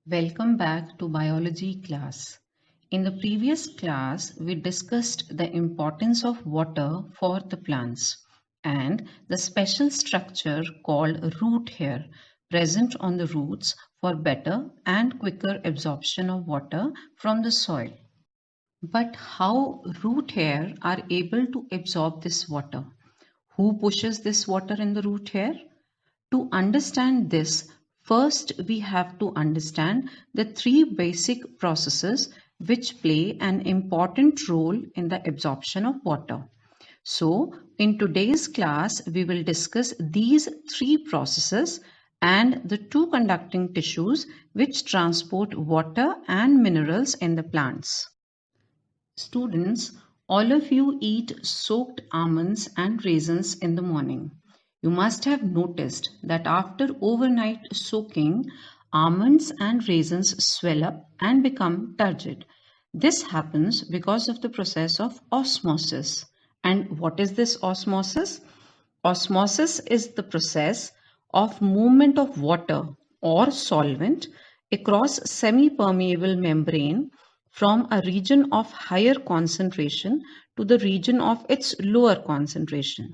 Welcome back to biology class. In the previous class, we discussed the importance of water for the plants and the special structure called root hair present on the roots for better and quicker absorption of water from the soil. But how root hair are able to absorb this water? Who pushes this water in the root hair? To understand this, first we have to understand the three basic processes which play an important role in the absorption of water. So, in today's class, we will discuss these three processes and the two conducting tissues which transport water and minerals in the plants. Students, all of you eat soaked almonds and raisins in the morning. You must have noticed that after overnight soaking, almonds and raisins swell up and become turgid. This happens because of the process of osmosis. And what is this osmosis? Osmosis is the process of movement of water or solvent across semi-permeable membrane from a region of higher concentration to the region of its lower concentration.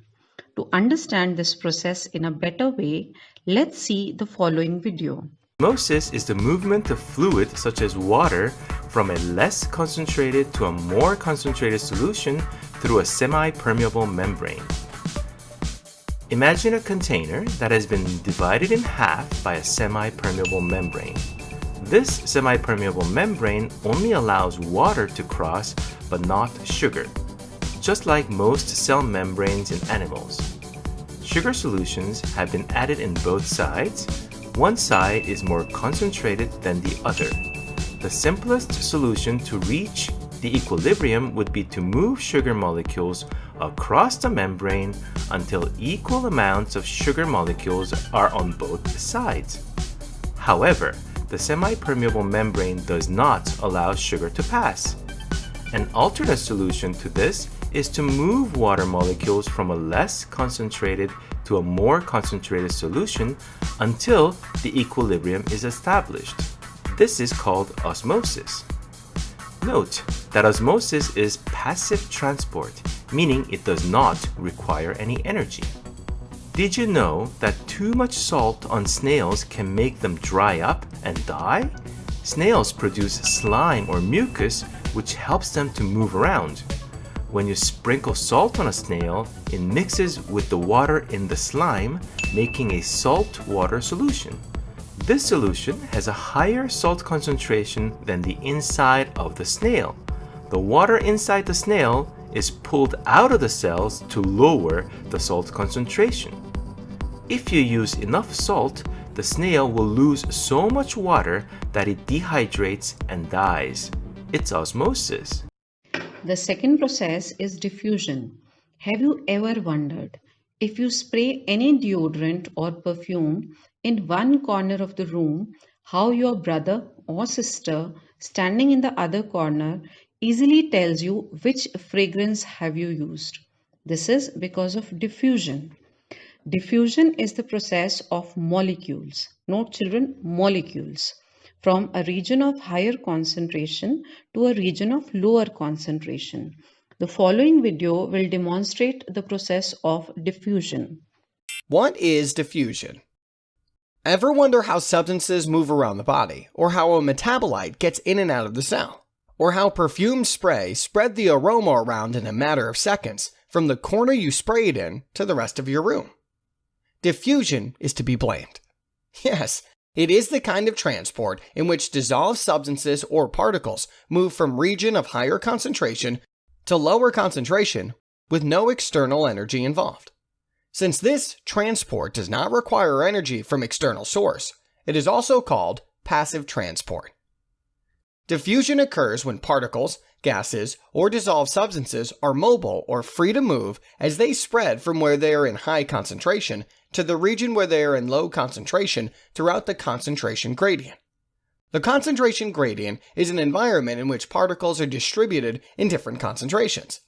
To understand this process in a better way, let's see the following video. Osmosis is the movement of fluid such as water from a less concentrated to a more concentrated solution through a semi-permeable membrane. Imagine a container that has been divided in half by a semi-permeable membrane. This semi-permeable membrane only allows water to cross but not sugar, just like most cell membranes in animals. Sugar solutions have been added in both sides. One side is more concentrated than the other. The simplest solution to reach the equilibrium would be to move sugar molecules across the membrane until equal amounts of sugar molecules are on both sides. However, the semi-permeable membrane does not allow sugar to pass. An alternate solution to this is to move water molecules from a less concentrated to a more concentrated solution until the equilibrium is established. This is called osmosis. Note that osmosis is passive transport, meaning it does not require any energy. Did you know that too much salt on snails can make them dry up and die? Snails produce slime or mucus which helps them to move around. When you sprinkle salt on a snail, it mixes with the water in the slime, making a salt water solution. This solution has a higher salt concentration than the inside of the snail. The water inside the snail is pulled out of the cells to lower the salt concentration. If you use enough salt, the snail will lose so much water that it dehydrates and dies. It's osmosis. The second process is diffusion. Have you ever wondered if you spray any deodorant or perfume in one corner of the room, how your brother or sister standing in the other corner easily tells you which fragrance have you used? This is because of diffusion. Diffusion is the process of molecules, note children, molecules, from a region of higher concentration to a region of lower concentration. The following video will demonstrate the process of diffusion. What is diffusion? Ever wonder how substances move around the body, or how a metabolite gets in and out of the cell, or how perfumed spray spread the aroma around in a matter of seconds from the corner you sprayed in to the rest of your room? Diffusion is to be blamed. Yes, it is the kind of transport in which dissolved substances or particles move from region of higher concentration to lower concentration with no external energy involved. Since this transport does not require energy from external source, it is also called passive transport. Diffusion occurs when particles, gases, or dissolved substances are mobile or free to move as they spread from where they are in high concentration to the region where they are in low concentration throughout the concentration gradient. The concentration gradient is an environment in which particles are distributed in different concentrations.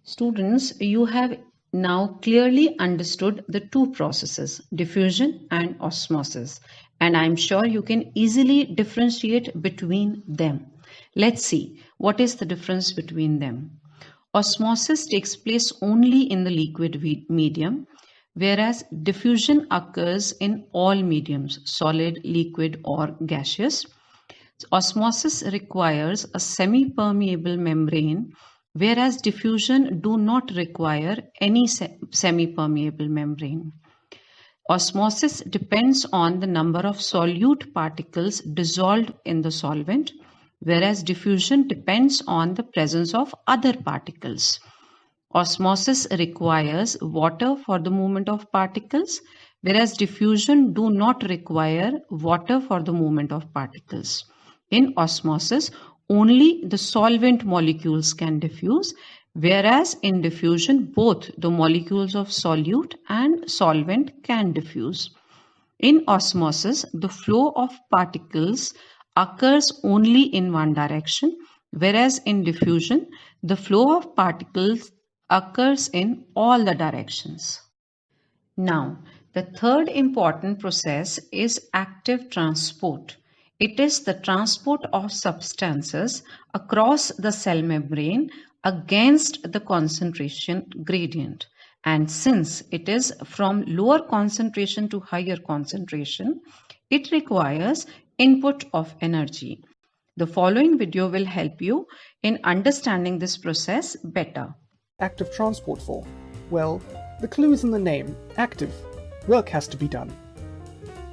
Students, you have now clearly understood the two processes, diffusion and osmosis, and I'm sure you can easily differentiate between them. Let's see what is the difference between them. Osmosis takes place only in the liquid medium, whereas diffusion occurs in all mediums, solid, liquid, or gaseous. Osmosis requires a semi-permeable membrane, whereas diffusion do not require any semi-permeable membrane. Osmosis depends on the number of solute particles dissolved in the solvent, whereas diffusion depends on the presence of other particles. Osmosis requires water for the movement of particles, whereas diffusion do not require water for the movement of particles. In osmosis, only the solvent molecules can diffuse, whereas in diffusion, both the molecules of solute and solvent can diffuse. In osmosis, the flow of particles occurs only in one direction, whereas in diffusion, the flow of particles occurs in all the directions. Now, the third important process is active transport. It is the transport of substances across the cell membrane against the concentration gradient. And since it is from lower concentration to higher concentration, it requires input of energy. The following video will help you in understanding this process better. Active transport for? Well, the clue is in the name, active. Work has to be done.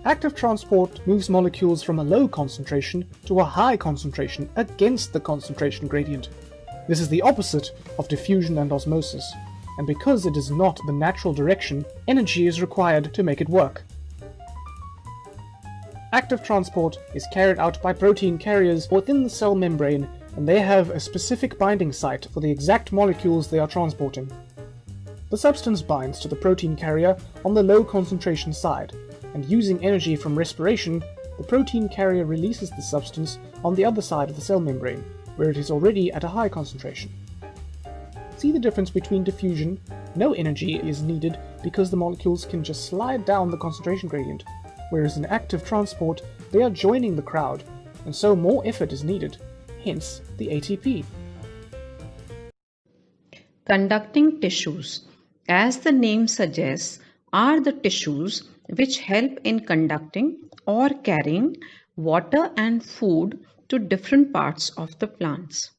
Active transport moves molecules from a low concentration to a high concentration against the concentration gradient. This is the opposite of diffusion and osmosis, and because it is not the natural direction, energy is required to make it work. Active transport is carried out by protein carriers within the cell membrane, and they have a specific binding site for the exact molecules they are transporting. The substance binds to the protein carrier on the low concentration side, and using energy from respiration, the protein carrier releases the substance on the other side of the cell membrane, where it is already at a high concentration. See the difference between diffusion? No energy is needed because the molecules can just slide down the concentration gradient, whereas in active transport, they are joining the crowd, and so more effort is needed, hence the ATP. Conducting tissues, as the name suggests, are the tissues which help in conducting or carrying water and food to different parts of the plants.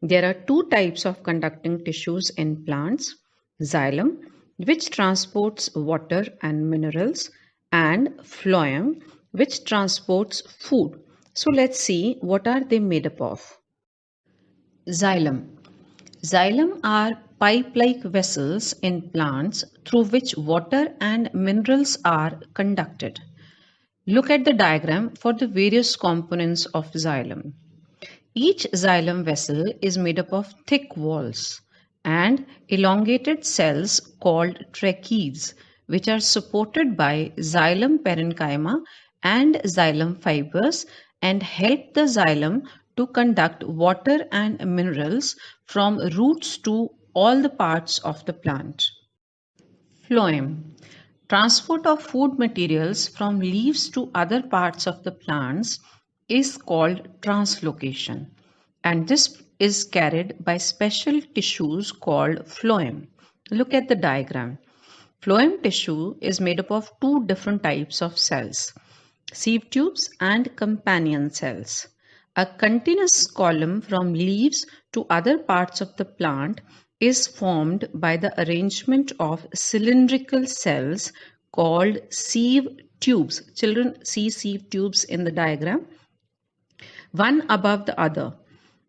There are two types of conducting tissues in plants: xylem, which transports water and minerals, and phloem, which transports food. So let's see what are they made up of. Xylem. Xylem are pipe-like vessels in plants through which water and minerals are conducted. Look at the diagram for the various components of xylem. Each xylem vessel is made up of thick walls and elongated cells called trachees, which are supported by xylem parenchyma and xylem fibers and help the xylem to conduct water and minerals from roots to all the parts of the plant. Phloem. Transport of food materials from leaves to other parts of the plants is called translocation, and this is carried by special tissues called phloem. Look at the diagram. Phloem tissue is made up of two different types of cells: sieve tubes and companion cells. A continuous column from leaves to other parts of the plant is formed by the arrangement of cylindrical cells called sieve tubes. Children, see sieve tubes in the diagram, one above the other.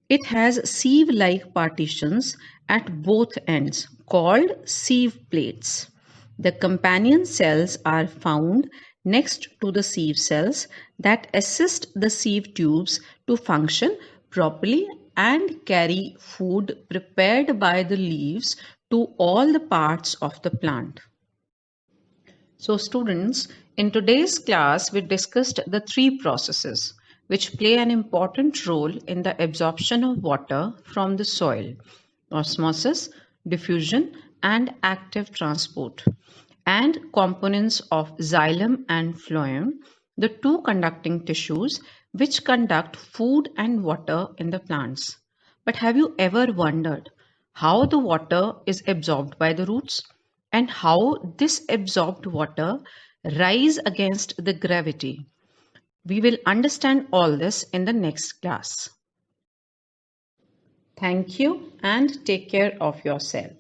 It has sieve-like partitions at both ends called sieve plates. The companion cells are found next to the sieve cells that assist the sieve tubes to function properly and carry food prepared by the leaves to all the parts of the plant. So students, in today's class we discussed the three processes which play an important role in the absorption of water from the soil: osmosis, diffusion, and active transport, and components of xylem and phloem. the two conducting tissues which conduct food and water in the plants. But have you ever wondered how the water is absorbed by the roots and how this absorbed water rise against the gravity? We will understand all this in the next class. Thank you and take care of yourself.